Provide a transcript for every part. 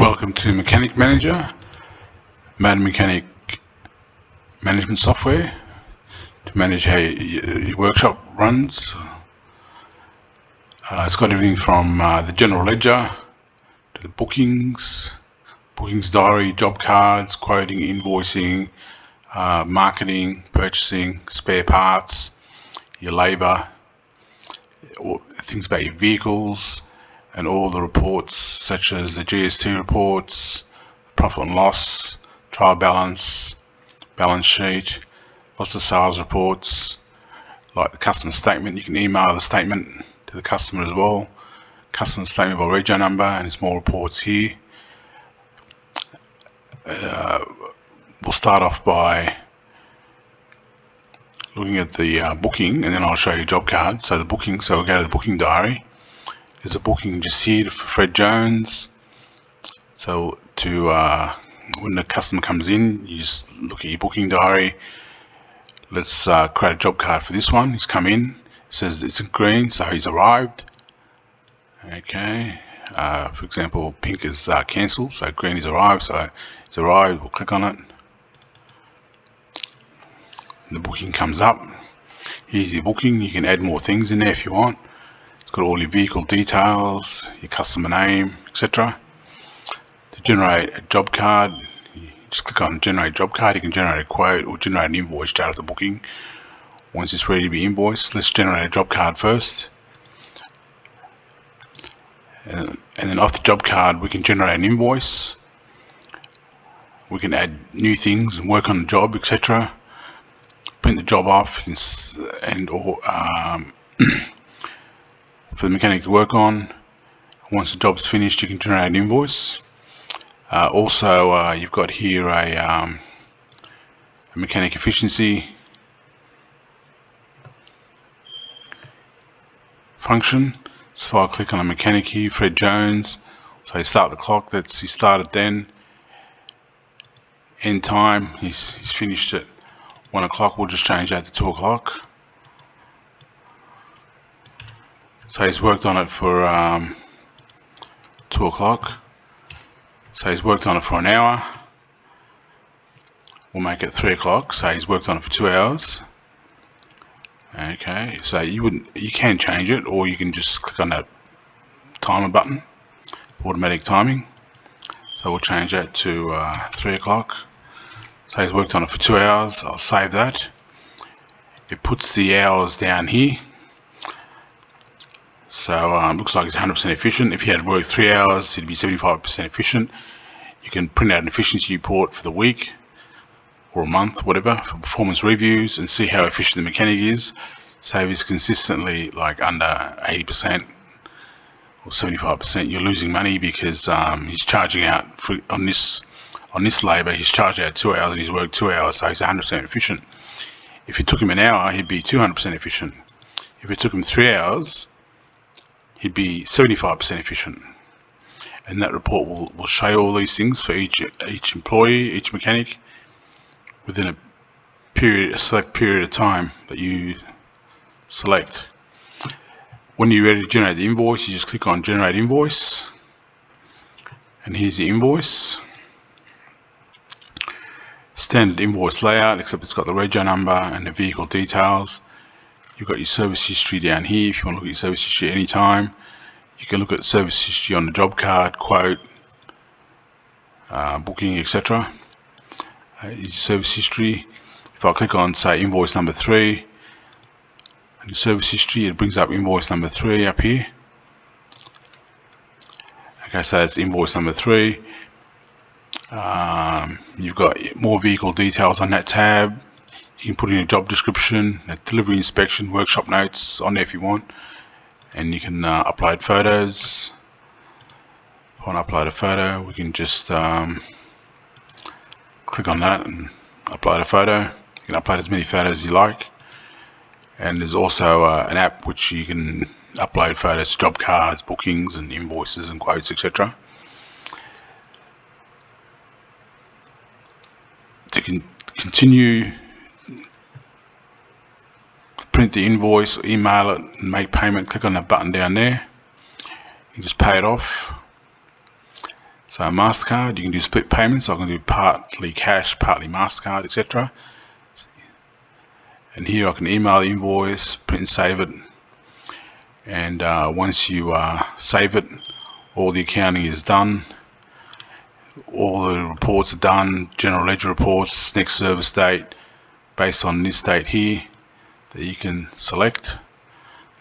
Welcome to Mechanic Manager, Mad Mechanic management software to manage how your workshop runs. It's got everything from the general ledger to the bookings diary, job cards, quoting, invoicing, marketing, purchasing, spare parts, your labour, things about your vehicles, and all the reports such as the GST reports, profit and loss, trial balance, balance sheet, lots of sales reports, like the customer statement. You can email the statement to the customer as well. Customer statement by rego number, and small reports here. We'll start off by looking at the booking, and then I'll show you job cards. So the booking, so we'll go to the booking diary. There's a booking just here for Fred Jones. So to when the customer comes in, you just look at your booking diary. Let's create a job card for this one. He's come in. It says it's in green, so he's arrived. Okay. For example, pink is cancelled, so green is arrived. So he's arrived. We'll click on it. The booking comes up. Here's your booking. You can add more things in there if you want. It's got all your vehicle details, your customer name, etc. To generate a job card, you just click on generate job card. You can generate a quote or generate an invoice out of the booking. Once it's ready to be invoiced, let's generate a job card first. And then off the job card, we can generate an invoice. We can add new things and work on the job, etc. Print the job off or for the mechanic to work on. Once the job's finished, you can generate an invoice. Also, you've got here a mechanic efficiency function. So if I click on a mechanic here, Fred Jones, so you start the clock, he started then. End time, he's finished at 1 o'clock. We'll just change that to 2 o'clock. So he's worked on it for 2 o'clock. So he's worked on it for an hour. We'll make it 3 o'clock. So he's worked on it for 2 hours. Okay, so you can change it, or you can just click on that timer button, automatic timing. So we'll change that to 3 o'clock. So he's worked on it for 2 hours. I'll save that. It puts the hours down here. So looks like it's 100% efficient. If he had worked 3 hours, it'd be 75% efficient. You can print out an efficiency report for the week or a month, whatever, for performance reviews, and see how efficient the mechanic is. So if he's consistently like under 80% or 75%, you're losing money because he's charging out on this labour. He's charged out 2 hours and he's worked 2 hours, so he's 100% efficient. If it took him an hour, he'd be 200% efficient. If it took him 3 hours, he'd be 75% efficient. And that report will show all these things for each employee, each mechanic, within a select period of time that you select. When you're ready to generate the invoice, you just click on generate invoice, and here's the invoice. Standard invoice layout, except it's got the rego number and the vehicle details. You've got your service history down here. If you want to look at your service history anytime, you can look at service history on the job card, quote, booking, etc. Your service history. If I click on, say, invoice number 3, and your service history, it brings up invoice number 3 up here. Okay, so that's invoice number 3. You've got more vehicle details on that tab. You can put in a job description, a delivery inspection, workshop notes on there if you want, and you can upload photos. If I want to upload a photo, we can just click on that and upload a photo. You can upload as many photos as you like, and there's also an app which you can upload photos, job cards, bookings, and invoices and quotes, etc. To continue, print the invoice, email it, and make payment, click on that button down there. You just pay it off. So MasterCard, you can do split payments. I can do partly cash, partly MasterCard, etc. And here I can email the invoice, print and save it. And once you save it, all the accounting is done. All the reports are done, general ledger reports, next service date, based on this date here that you can select.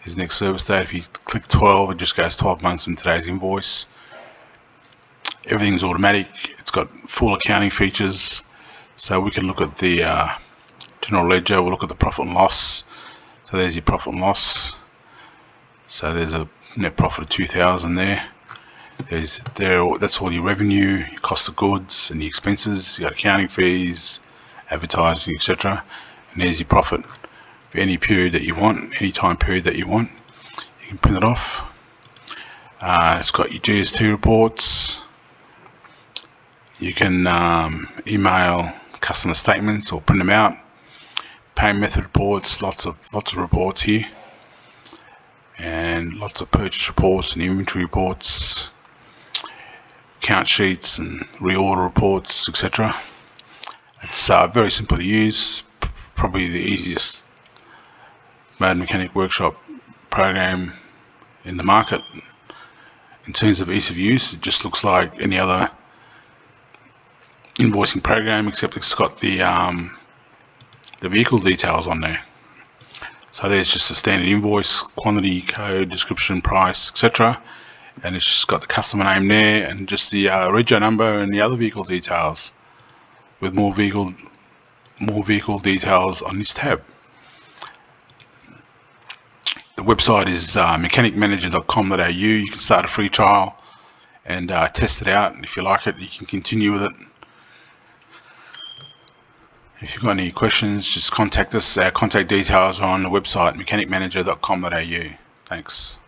Here's next service date. If you click 12, it just goes 12 months from today's invoice. Everything's automatic. It's got full accounting features. So we can look at the general ledger, we'll look at the profit and loss. So there's your profit and loss. So there's a net profit of 2,000 there. That's all your revenue, your cost of goods, and the expenses. You got accounting fees, advertising, etc. And there's your profit for any period that you want, any time period that you want. You can print it off. It's got your GST reports. You can email customer statements or print them out. Payment method reports, lots of reports here, and lots of purchase reports and inventory reports, count sheets and reorder reports, etc. It's very simple to use, probably the easiest Motor Mechanic Workshop program in the market. In terms of ease of use, it just looks like any other invoicing program, except it's got the vehicle details on there. So there's just a standard invoice, quantity, code, description, price, etc. And it's just got the customer name there and just the rego number and the other vehicle details, with more vehicle details on this tab. The website is mechanicmanager.com.au. You can start a free trial and test it out, and if you like it, you can continue with it. If you've got any questions, just contact us. Our contact details are on the website mechanicmanager.com.au. Thanks.